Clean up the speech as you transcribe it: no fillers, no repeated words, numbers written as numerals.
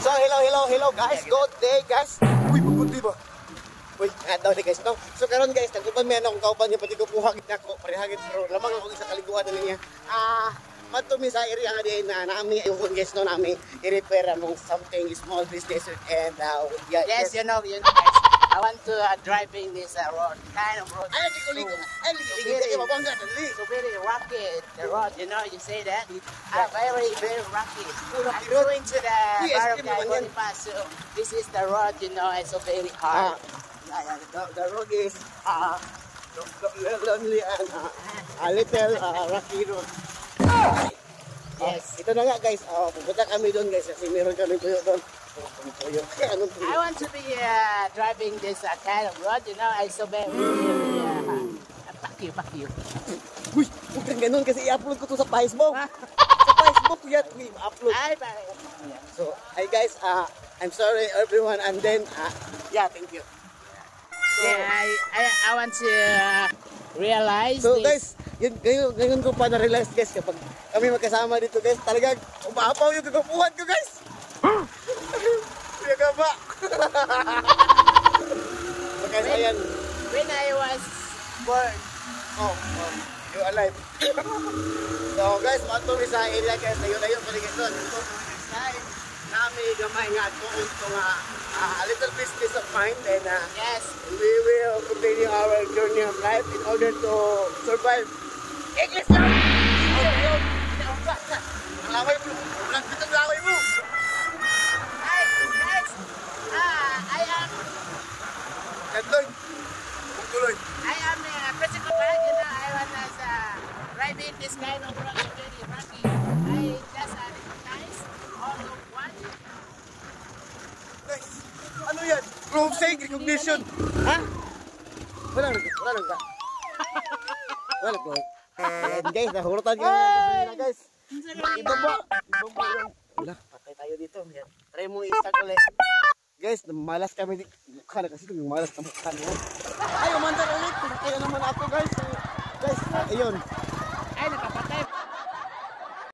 So, hello guys. Good day guys. Uy, mabuti ba? Uy, daw ni guys, no? So, karon guys, nagkupan may akong kauban niya, pati ko puhagit na ako, parehagit, pero lamang ako isa kaliguan na niya. Matumi sa area nga din na namin, yung guys, no, namin i-repair among something small business and yes, you know guys, I want to driving this road, kind of road. Ay, likuliko. Ay, likuliko. Mabangga, dali. So very rocky, the road, you know, you say that? Very, very rocky. I'm going to the barangay Bonifacio. So this is the road, you know, it's so very hard. The road is lonely and a little rocky road. Yes. Ito na nga guys, pupunta kami doon guys kasi meron kami tuyo doon. I want to be driving this kind of road, you know, I so very, fuck you. Uy, huwag kang ganun kasi i-upload ko to sa Facebook. Sa Facebook yan, i-upload. So, hi guys, I'm sorry everyone and then, yeah, thank you. So, I want to realize so this. Guys, ngayon ko pa na-realize guys kapag kami magkasama dito guys, talagang umaapaw yung kagapuhan ko guys. Kaya ba? Kasi ayan. When I was born. You alive. So guys, matumi sa area guys, layo-layo pa rin guys doon. Ito, kami gamay nga ito nga a little business of mine and yes, we will continue our journey of life in order to survive. English lang! Laway mo! Walang pitong laway mo! Hi guys! I am... Gandun! Tuloy! I am a principal man, you know, I was driving this kind of road, very rocky. I just recognize all of one. Guys! Ano yan? Closing recognition! Ha? Wala nagka. Wala ko. Ayan guys, nahurutan kami na guys. Ibaba. Wala, patay tayo dito. Try mo i-start ulit. Guys, malas kami. Mukha na kasi yung malas na mukha niya. Ay, umandar ulit. Kaya naman ako guys. Guys, ayun.